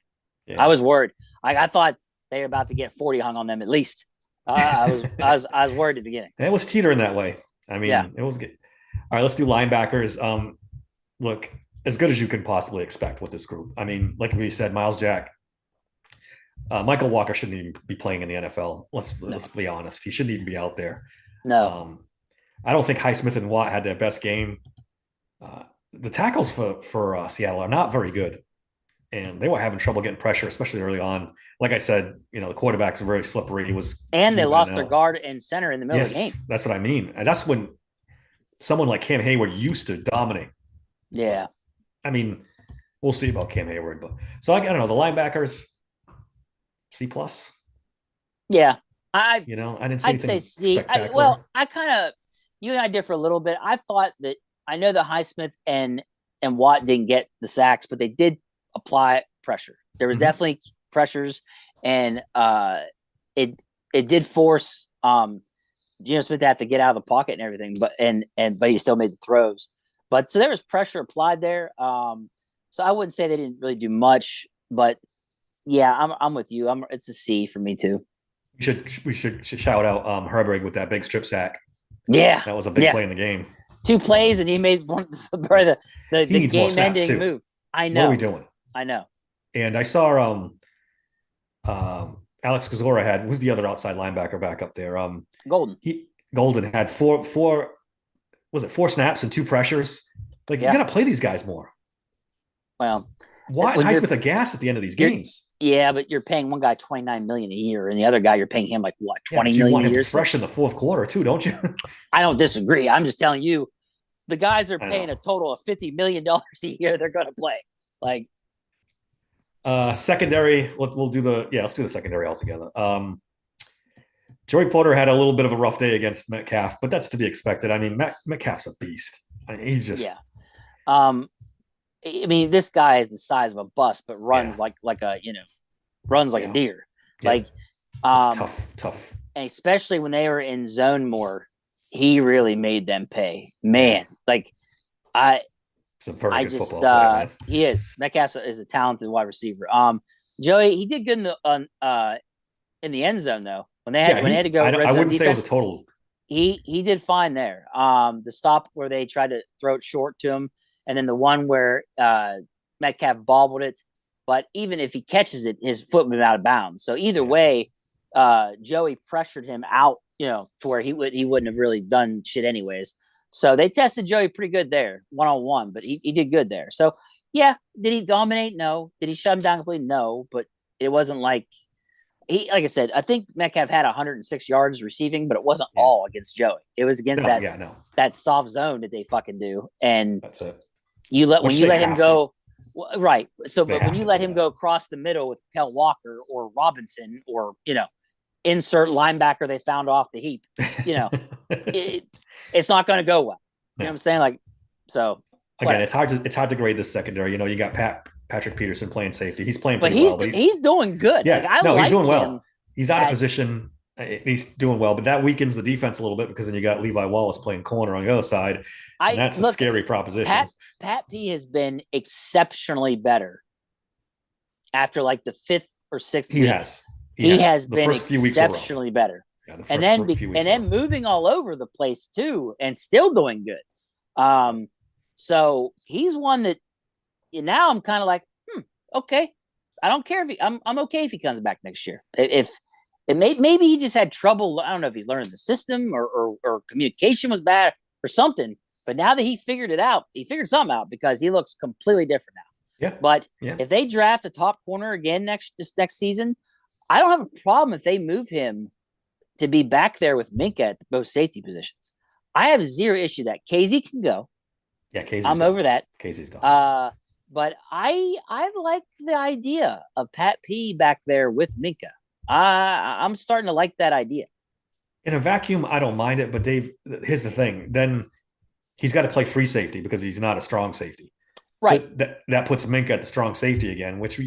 Yeah.
I was worried. Like I thought they were about to get 40 hung on them at least. I was worried at the beginning.
And it was teetering that way. I mean,
Yeah.
it was good. All right, let's do linebackers. Look, as good as you could possibly expect with this group. I mean, like we said, Miles Jack, Michael Walker shouldn't even be playing in the NFL. Let's be honest. He shouldn't even be out there.
No.
I don't think Highsmith and Watt had their best game. The tackles for Seattle are not very good, and they were having trouble getting pressure, especially early on. Like I said, the quarterbacks are very slippery.
And they lost their guard and center in the middle of the game.
That's what I mean. And that's when someone like Cam Hayward used to dominate.
Yeah.
I mean, we'll see about Cam Hayward, but so I don't know. The linebackers, C plus.
Yeah,
I didn't see anything
I'd say C.
spectacular.
I kind of you and I differ a little bit. I thought that I know that Highsmith and Watt didn't get the sacks, but they did apply pressure. There was definitely pressures, and it did force Geno Smith to have to get out of the pocket and everything, but he still made the throws. But so there was pressure applied there. So I wouldn't say they didn't really do much, but yeah, I'm with you. It's a C for me too.
We should shout out Herberg with that big strip sack.
Yeah,
that was a big play in the game.
2 plays and he made one the game ending move. I know.
What are we doing?
I know.
And I saw Alex Kozora who's the other outside linebacker back up there? Golden had four snaps and 2 pressures. Like you got to play these guys more.
Well,
why Highsmith a gas at the end of these games?
Yeah, but you're paying one guy $29 million a year, and the other guy you're paying him like what $20 million
you want him
a year.
Fresh in the fourth quarter too, don't you?
I don't disagree. I'm just telling you, the guys are paying a total of $50 million a year. They're going to play like
secondary. Let's do the secondary altogether. Joey Porter had a little bit of a rough day against Metcalf, but that's to be expected. I mean, Metcalf's a beast. He's just
I mean, this guy is the size of a bus, but runs like a deer. Yeah. Like
tough.
And especially when they were in zone more, he really made them pay. Man,
it's a very good football player, man.
He is. Metcalf is a talented wide receiver. Joey, he did good in the end zone though. When they had to go,
I wouldn't say it was a total.
He did fine there. The stop where they tried to throw it short to him, and then the one where Metcalf bobbled it. But even if he catches it, his foot went out of bounds. So either way, Joey pressured him out, to where he wouldn't have really done shit anyways. So they tested Joey pretty good there, 1-on-1, but he did good there. So yeah, did he dominate? No. Did he shut him down completely? No. But it wasn't like like I said, I think Metcalf had 106 yards receiving, but it wasn't all against Joey. It was against that soft zone that they fucking do. And
that's it.
When you let him go, right. So, but when you let him go across the middle with Kel Walker or Robinson or, insert linebacker they found off the heap, it's not going to go well. You know what I'm saying? Like, so
again, it's hard to grade this secondary. You got Patrick Peterson playing safety. He's playing pretty well.
But he's doing good.
Yeah, he's doing well. He's out of position. He's doing well, but that weakens the defense a little bit because then you got Levi Wallace playing corner on the other side. And that's a scary proposition.
Pat P has been exceptionally better after like the 5th or 6th week. He has been exceptionally better. Yeah, and then moving all over the place too, and still doing good. So he's one that now I'm kind of like, okay. I don't care if I'm okay if he comes back next year. maybe he just had trouble. I don't know if he's learning the system or communication was bad or something. But now that he figured it out, he figured something out because he looks completely different now.
Yeah.
But
Yeah.
if they draft a top corner again this next season, I don't have a problem if they move him to be back there with Minkah at both safety positions. I have zero issue that KZ can go.
Yeah, Casey's
I'm
gone.
over that.
Casey's gone.
But I like the idea of Pat P back there with Minkah. I'm starting to like that idea.
In a vacuum, I don't mind it, but Dave, here's the thing. Then he's got to play free safety because he's not a strong safety.
Right.
So that puts Minkah at the strong safety again, which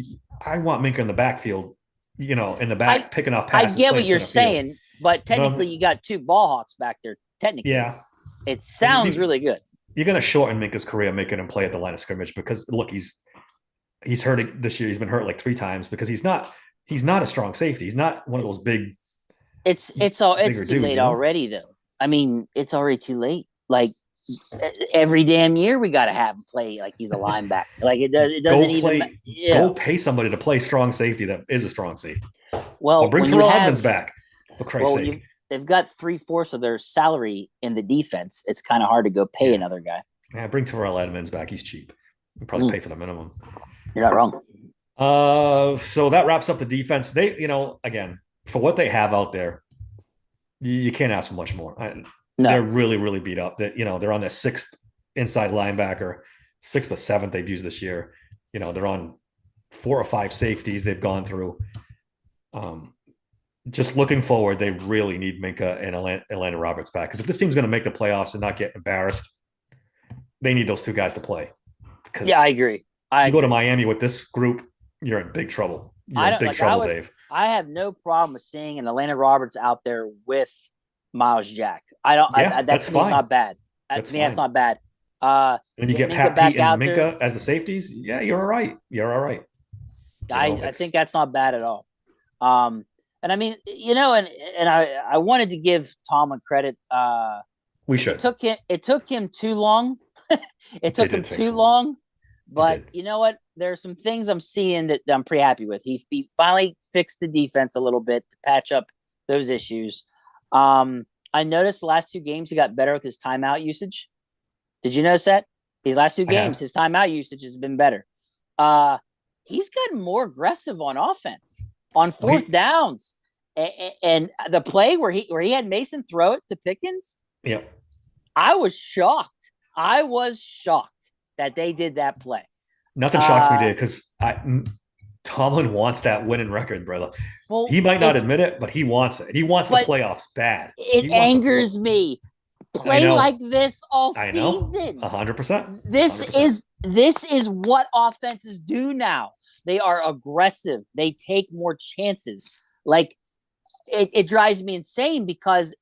I want Minkah in the backfield, in the back, picking off passes.
I get what you're saying, but technically you got two ball hawks back there. Technically.
Yeah.
It sounds really good.
You're going to shorten Minkah's career making him play at the line of scrimmage because, look, he's hurt this year. He's been hurt like 3 times because he's not a strong safety. He's not one of those big.
It's too late already, though. I mean, it's already too late. Like every damn year, we got to have him play like he's a linebacker. Like it doesn't even.
Go pay somebody to play strong safety that is a strong safety.
Well,
or bring Terrell Edmonds back. For Christ's sake.
They've got 3/4 of their salary in the defense. It's kind of hard to go pay another guy.
Yeah, bring Terrell Edmonds back. He's cheap. We'll probably pay for the minimum.
You're not wrong.
So that wraps up the defense. They, again, for what they have out there, you can't ask for much more.
No.
They're really, really beat up. That they're on their 6th inside linebacker, 6th or 7th they've used this year. They're on 4 or 5 safeties they've gone through. Just looking forward, they really need Minkah and Atlanta Roberts back. Because if this team's going to make the playoffs and not get embarrassed, they need those 2 guys to play. Because
I agree.
You go to Miami with this group, you're in big trouble. You're in big trouble, Dave.
I have no problem with seeing an Atlanta Roberts out there with Miles Jack. That's fine. Not bad. That's not bad.
And you get Pat Pete and Minkah as the safeties. Yeah, you're all right. You're all right.
I think that's not bad at all. And I mean, and I wanted to give Tomlin credit.
We should.
It took him too long. It took him too long. But you know what? There are some things I'm seeing that I'm pretty happy with. He finally fixed the defense a little bit to patch up those issues. I noticed the last 2 games he got better with his timeout usage. Did you notice that? These last 2 games, his timeout usage has been better. He's gotten more aggressive on offense, on 4th downs. And the play where he had Mason throw it to Pickens, I was shocked. That they did that play.
Nothing shocks me, Dave, because Tomlin wants that winning record, brother. Well, he might not admit it, but he wants it. He wants the playoffs bad.
It angers me. Play like this all season.
100%.
This is what offenses do now. They are aggressive. They take more chances. Like it drives me insane because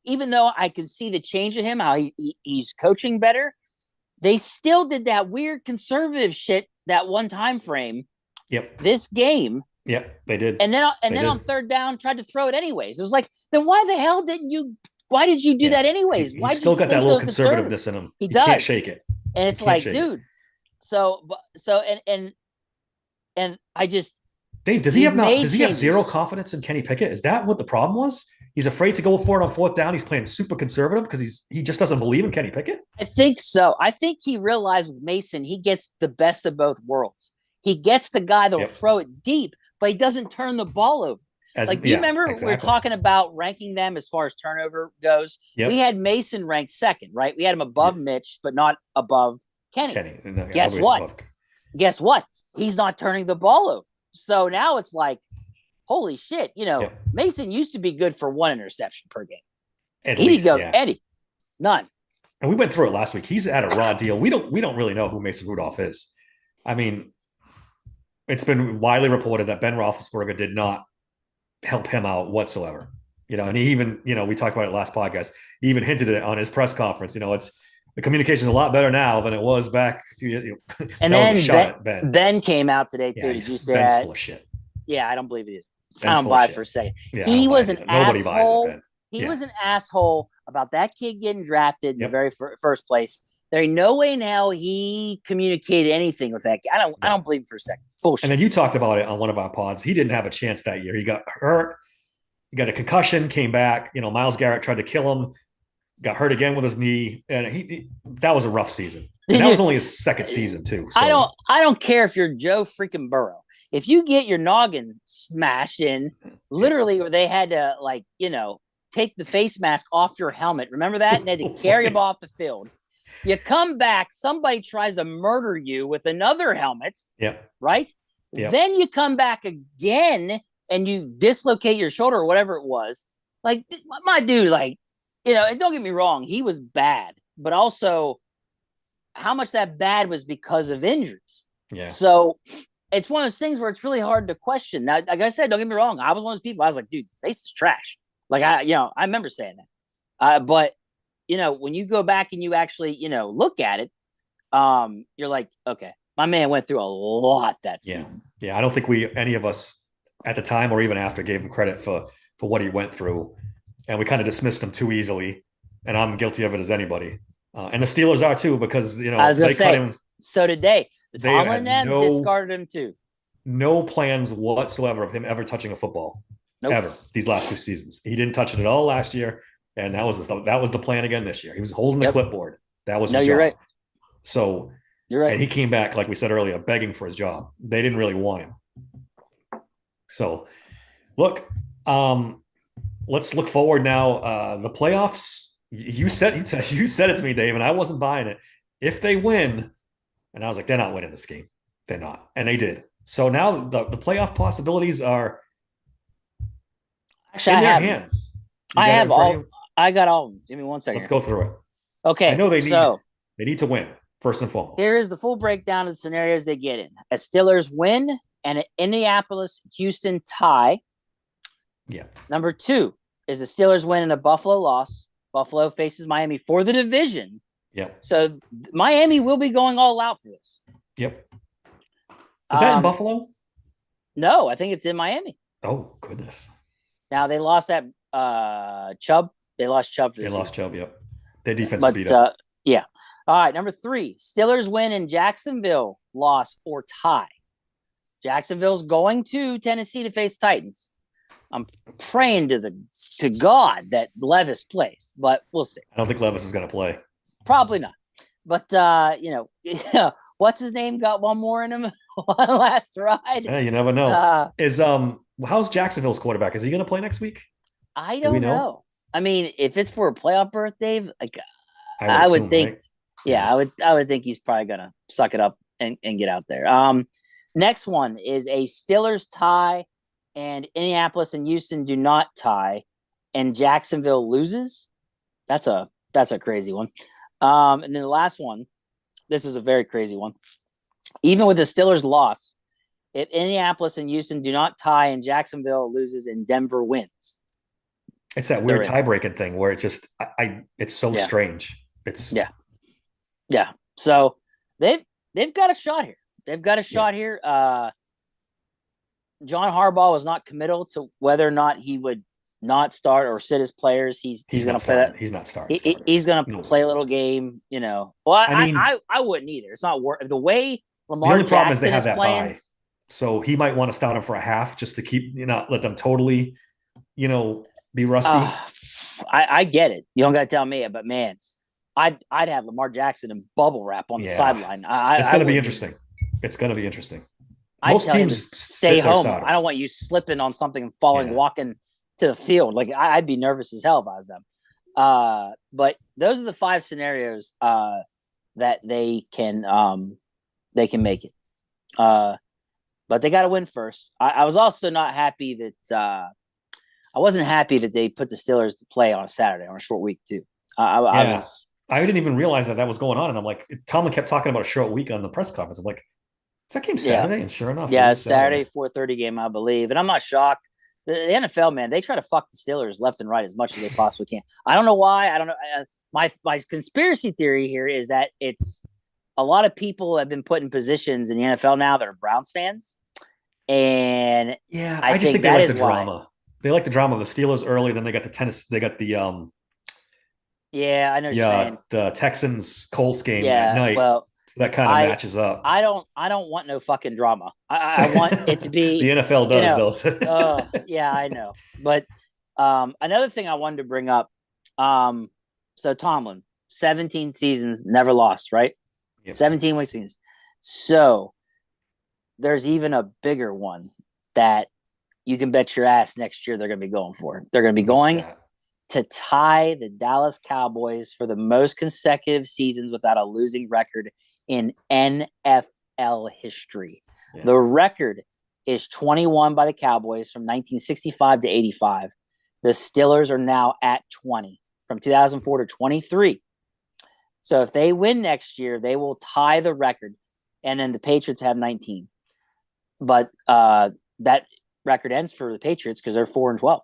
even though I can see the change in him, how he's coaching better, they still did that weird conservative shit that one time frame.
Yep.
This game.
Yep, they did.
And then on 3rd down, tried to throw it anyways. It was like, then why the hell didn't you? Why did you do that anyways?
He's still got that little conservativeness in him. He does. Can't shake it.
And it's like, dude. So I just.
Dave, does he have zero confidence in Kenny Pickett? Is that what the problem was? He's afraid to go for it on 4th down. He's playing super conservative because he just doesn't believe in Kenny Pickett.
I think so. I think he realized with Mason, he gets the best of both worlds. He gets the guy that will throw it deep, but he doesn't turn the ball over. Do you remember we were talking about ranking them as far as turnover goes? Yep. We had Mason ranked 2nd, right? We had him above Mitch, but not above Kenny.
No,
Guess what? Guess what? He's not turning the ball over. So now it's like, holy shit, Mason used to be good for 1 interception per game. Eddie, none.
And we went through it last week. He's at a raw deal. We don't really know who Mason Rudolph is. I mean, it's been widely reported that Ben Roethlisberger did not help him out whatsoever. And he even, we talked about it last podcast. He even hinted it on his press conference. It's the communication is a lot better now than it was back a few years.
And then Ben came out today too. Did you say
Ben's
that?
Full of shit.
Yeah, I don't believe it is. I don't buy it for a second. Yeah, he was an
Nobody
asshole.
buys it, Ben.
He was an asshole about that kid getting drafted in the very first place. There ain't no way in hell he communicated anything with that kid. I don't believe it for a second. Bullshit.
And then you talked about it on one of our pods. He didn't have a chance that year. He got hurt. got a concussion, came back. Miles Garrett tried to kill him, got hurt again with his knee, and that was a rough season. And that was only his second season too. So.
I don't care if you're Joe freaking Burrow. If you get your noggin smashed in, literally, or they had to take the face mask off your helmet. Remember that? And they had to carry him off the field. You come back, somebody tries to murder you with another helmet.
Yep.
Right? Yep. Then you come back again and you dislocate your shoulder or whatever it was. Like, my dude, and don't get me wrong, he was bad, but also how much that bad was because of injuries.
Yeah.
So it's one of those things where it's really hard to question. Now, like I said, don't get me wrong, I was one of those people. I was like, dude, face is trash. Like, I remember saying that. But when you go back and you actually, look at it, you're like, okay, my man went through a lot that season.
Yeah. I don't think any of us at the time or even after gave him credit for what he went through. And we kind of dismissed him too easily. And I'm guilty of it as anybody. And the Steelers are too, because,
I was going to say, cut him. So did they. Tomlin discarded him too.
No plans whatsoever of him ever touching a football. Nope. Ever. These last 2 seasons. He didn't touch it at all last year. And that was the plan again this year. He was holding the clipboard. That was his job.
You're right.
So
you're right.
And he came back, like we said earlier, begging for his job. They didn't really want him. So look, let's look forward now. The playoffs. You said it to me, Dave, and I wasn't buying it. If they win, and I was like, they're not winning this game. They're not, and they did. So now the playoff possibilities are
actually
in their hands.
I have all. I got all. Give me 1 second.
Let's go through it.
Okay.
I know they need to win first and foremost.
Here is the full breakdown of the scenarios they get in: a Steelers win and an Indianapolis-Houston tie.
Yeah.
Number 2 is a Steelers win and a Buffalo loss. Buffalo faces Miami for the division.
Yep.
So Miami will be going all out for this.
Yep. Is that in Buffalo?
No, I think it's in Miami.
Oh, goodness.
Now, they lost that Chubb. They lost Chubb.
They lost Chubb, yep. Their defense beat up.
Yeah. All right, number 3. Steelers win in Jacksonville, loss or tie. Jacksonville's going to Tennessee to face Titans. I'm praying to God that Levis plays, but we'll see.
I don't think Levis is going to play.
Probably not. But what's his name? Got one more in him. One last ride.
Yeah, you never know. How's Jacksonville's quarterback? Is he going to play next week?
I don't know. I mean, if it's for a playoff berth, Dave,
I would think.
Right? Yeah, I would think he's probably going to suck it up and get out there. Next one is a Steelers tie. And Indianapolis and Houston do not tie, and Jacksonville loses. That's a crazy one. And then the last one, this is a very crazy one. Even with the Steelers' loss, if Indianapolis and Houston do not tie and Jacksonville loses and Denver wins,
it's that weird tie-breaking thing where it's just it's so strange. It's
yeah. So they've got a shot here. They've got a shot here. John Harbaugh was not committal to whether or not he would not start or sit his players. He's going to play that.
He's not starting.
He's going to play a little game. Well, I wouldn't either. It's not worth the way Lamar.
The only problem is they have that
playing,
bye, so he might want to start him for a half just to keep let them totally, be rusty.
I get it. You don't got to tell me it, but man, I'd have Lamar Jackson in bubble wrap on the sideline.
It's going to be interesting. It's going to be interesting.
Most teams stay home. I don't want you slipping on something and falling, walking to the field. Like I'd be nervous as hell if I was them. But those are the 5 scenarios that they can make it. But they got to win first. I was also not happy that I wasn't happy that they put the Steelers to play on a Saturday on a short week too. I
didn't even realize that was going on, and I'm like, Tomlin kept talking about a short week on the press conference. I'm like, is that game Saturday? And sure enough,
Saturday 4:30 game, I believe. And I'm not shocked. The NFL, man, they try to fuck the Steelers left and right as much as they possibly can. I don't know why. I don't know. My conspiracy theory here is that it's a lot of people have been put in positions in the NFL now that are Browns fans, and
I just think they like the drama. They like the drama of the Steelers early. Then they got the tennis. They got the
I know what you're saying.
The Texans Colts game at night.
Well.
So that kind of matches up.
I don't want no fucking drama. I want it to be
the NFL does those.
Yeah, I know. But Another thing I wanted to bring up. So Tomlin, 17 seasons, never lost, right?
Yep.
17 week seasons. So there's even a bigger one that you can bet your ass next year they're going to be going for. They're going to be
What's
going
that?
to tie the Dallas Cowboys for the most consecutive seasons without a losing record in NFL history.
Yeah.
The record is 21 by the Cowboys from 1965 to 85. The Steelers are now at 20 from 2004 to 23. So if they win next year, they will tie the record, and then the Patriots have 19. But that record ends for the Patriots because they're 4-12.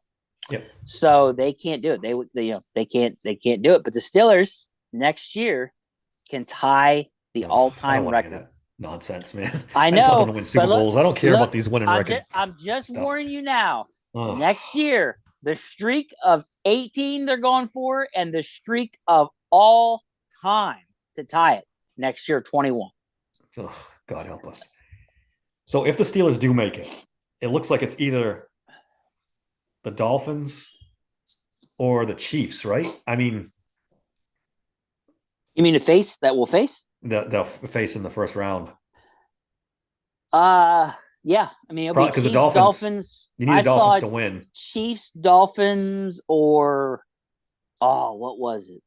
Yep.
So they can't do it. They can't do it. But the Steelers next year can tie the all-time record.
Nonsense, man.
I know.
I just want them to win Super Bowls. I don't care about these winning records.
I'm just warning you now. Next year, the streak of 18 they're going for, and the streak of all time to tie it next year, 21.
Oh, God help us. So if the Steelers do make it, it looks like it's either the Dolphins or the Chiefs, right? I mean,
you mean the face that will face?
They'll face in the first round.
Yeah. I mean,
it'll be Chiefs, the Dolphins. You need the Dolphins to win.
Chiefs, Dolphins, or what was it?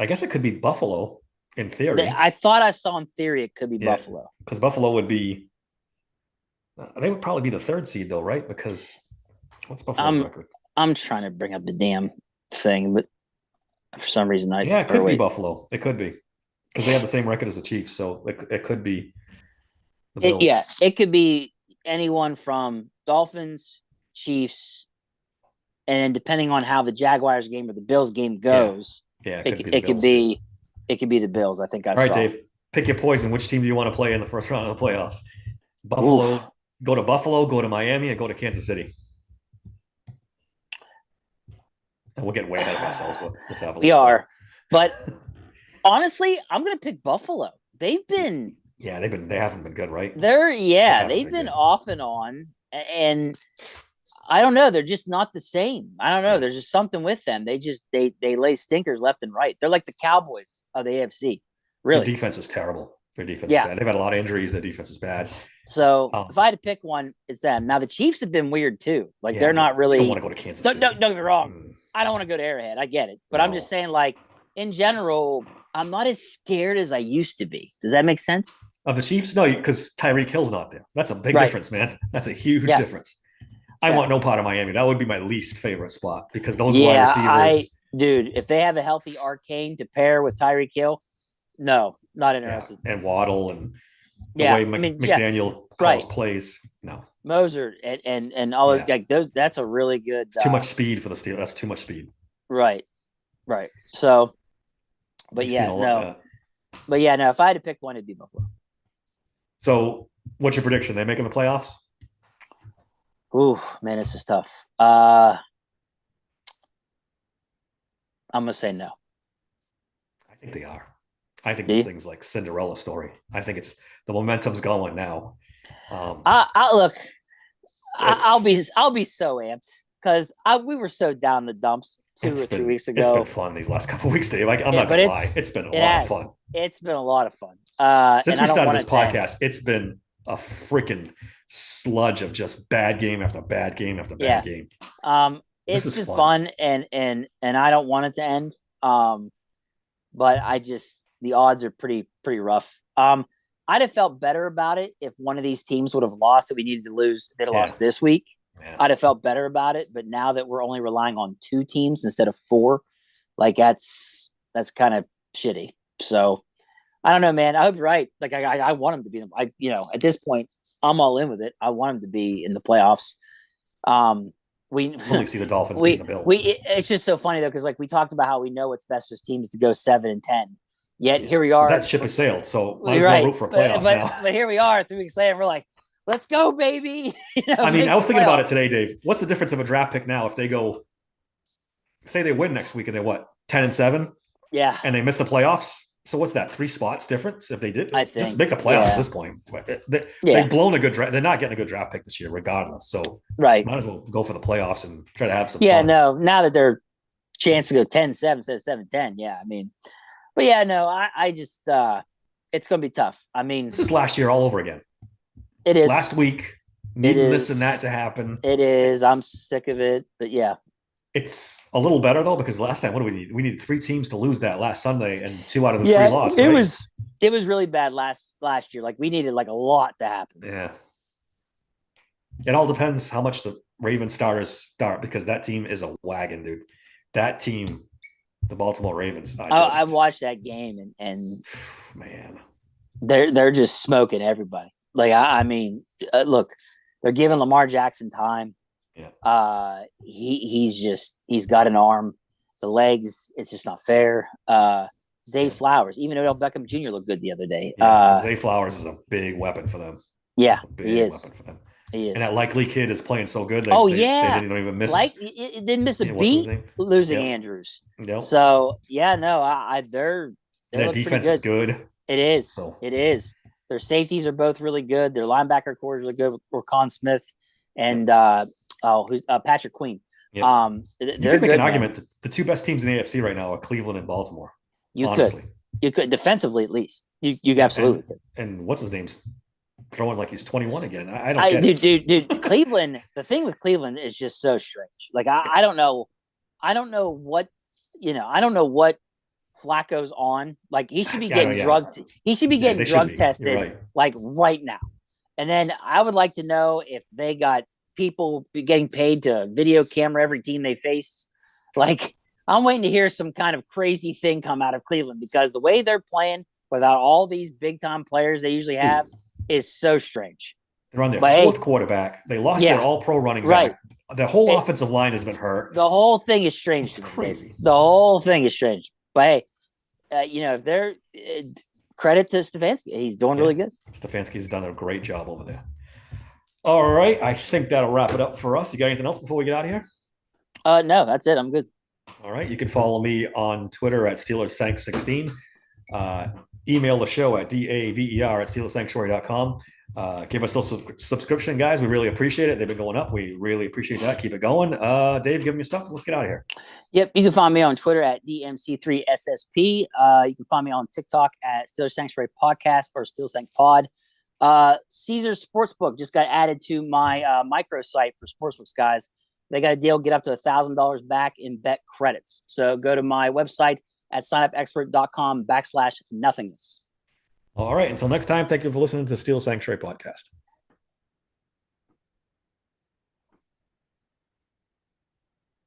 I guess it could be Buffalo in theory.
I thought I saw in theory it could be Buffalo.
Because Buffalo would be. They would probably be the third seed though, right? Because what's Buffalo's record?
I'm trying to bring up the damn thing, but for some reason
it could be Buffalo. It could be because they have the same record as the Chiefs, so it could be the Bills.
It could be anyone from Dolphins, Chiefs, and then depending on how the Jaguars game or the Bills game goes, it could be the Bills. I think I saw.
All right, Dave, pick your poison. Which team do you want to play in the first round of the playoffs? Buffalo. Oof. Go to Buffalo, go to Miami, and go to Kansas City. And we're getting way ahead of ourselves, but let's have a look.
We are. But honestly, I'm going to pick Buffalo. They've been.
Yeah, they haven't been good, right?
They've been off and on. And I don't know. They're just not the same. I don't know. Yeah. There's just something with them. They lay stinkers left and right. They're like the Cowboys of the AFC. Really.
Their defense is terrible. Their defense is bad. They've had a lot of injuries. Their defense is bad.
So if I had to pick one, it's them. Now the Chiefs have been weird too. Like they're not really.
I don't want to go to Kansas City.
Don't get me wrong. I don't want to go to Arrowhead. I get it, but I'm just saying, like in general, I'm not as scared as I used to be. Does that make sense?
Of the Chiefs? No, because Tyreek Hill's not there. That's a big difference, man. That's a huge difference. I want no part of Miami. That would be my least favorite spot because those wide receivers.
Dude, if they have a healthy Arcane to pair with Tyreek Hill, no, not interested.
And Waddle and the way McDaniel calls plays. No.
Moser and all those guys. That's a really good.
Too much speed for the Steelers. That's too much speed.
Right. So, but no. If I had to pick one, it'd be Buffalo.
So, what's your prediction? They making the playoffs?
Ooh, man, this is tough. I'm gonna say no.
I think they are. I think this thing's like Cinderella story. I think it's the momentum's going now.
I'll be so amped because we were so down the dumps 2 or 3 weeks ago.
It's been fun these last couple of weeks, Dave. I'm not gonna lie. It's been a lot of fun.
It's been a lot of fun.
Since we started this podcast, it's been a freaking sludge of just bad game after bad game after bad game.
It's just fun and I don't want it to end. But the odds are pretty rough. I'd have felt better about it if one of these teams would have lost that we needed to lose. They'd have lost this week. Yeah. I'd have felt better about it. But now that we're only relying on 2 teams instead of 4, like that's kind of shitty. So I don't know, man. I hope you're right. Like I want them to be. At this point, I'm all in with it. I want them to be in the playoffs. We
only see the Dolphins beating the Bills.
It's just so funny though, because like we talked about how we know what's best for teams to go 7-10. Yet here we are.
That ship has sailed, so might as well root for playoffs now.
But here we are 3 weeks later, and we're like, let's go, baby.
I was thinking about it today, Dave. What's the difference of a draft pick now if they go, say they win next week and they're 10-7?
Yeah.
And they miss the playoffs? So what's that? 3 spots difference if they did
I
just
think.
make the playoffs
Yeah.
at this point. They've
Yeah.
blown a good draft. They're not getting a good draft pick this year, regardless. So
Right.
might as well go for the playoffs and try to have some
Yeah.
fun.
No. Now that they're chance to go 10-7 instead of 7-10. Yeah. I mean, but yeah, no. I just it's going to be tough. I mean,
This is last year all over again.
it is
Last week, needing this and that to happen.
It is. I'm sick of it. But yeah.
It's a little better though, because last time, what do we need? We needed 3 teams to lose that last Sunday, and 2 out of the 3 lost.
It
right?
it was really bad last year. Like we needed like a lot to happen.
Yeah. It all depends how much the Ravens starters start, because that team is a wagon, dude. That team, the Baltimore Ravens.
I watched that game and
man,
they're just smoking everybody. Like I mean, look, they're giving Lamar Jackson time.
Yeah.
He's got an arm, the legs. It's just not fair. Zay Flowers, even Odell Beckham Jr. looked good the other day.
Yeah, Zay Flowers is a big weapon for them.
Yeah, he is.
Weapon for them.
He is.
And that Likely kid is playing so good. They didn't even miss.
It didn't miss a beat losing Andrews.
Yep.
So yeah, no, they're
their defense is good.
It is. So. It is. Their safeties are both really good. Their linebacker core is really good. Or Con Smith and who's Patrick Queen.
Yep. You could make an argument that the 2 best teams in the AFC right now are Cleveland and Baltimore.
You could defensively at least. You absolutely could.
And what's his name's throwing like he's 21 again. I don't get
it. Dude, Cleveland. The thing with Cleveland is just so strange. Like I don't know what I don't know what Flacco's on. Like he should be getting drugged. He should be getting drug tested like right now. And then I would like to know if they got people getting paid to video camera every team they face. Like I'm waiting to hear some kind of crazy thing come out of Cleveland, because the way they're playing without all these big time players they usually have is so strange.
They're on their 4th quarterback. They lost their all-pro running back.
Right.
Their whole offensive line has been hurt.
The whole thing is strange.
It's crazy.
The whole thing is strange. But hey, if they're credit to Stefanski, he's doing really good.
Stefanski's done a great job over there. All right, I think that'll wrap it up for us. You got anything else before we get out of here?
No, that's it. I'm good.
All right, you can follow me on Twitter at SteelersSank16. Email the show at daver@SteelersSanctuary.com. Give us a subscription, guys. We really appreciate it. They've been going up. We really appreciate that. Keep it going. Dave, give me your stuff. Let's get out of here.
Yep. You can find me on Twitter at DMC3SSP. You can find me on TikTok at Steelers Sanctuary Podcast or Steelers Sank Pod. Caesars Sportsbook just got added to my microsite for sportsbooks, guys. They got a deal, get up to $1,000 back in bet credits. So go to my website at signupexpert.com/nothingness.
All right. Until next time, thank you for listening to the Steel Sanctuary Podcast.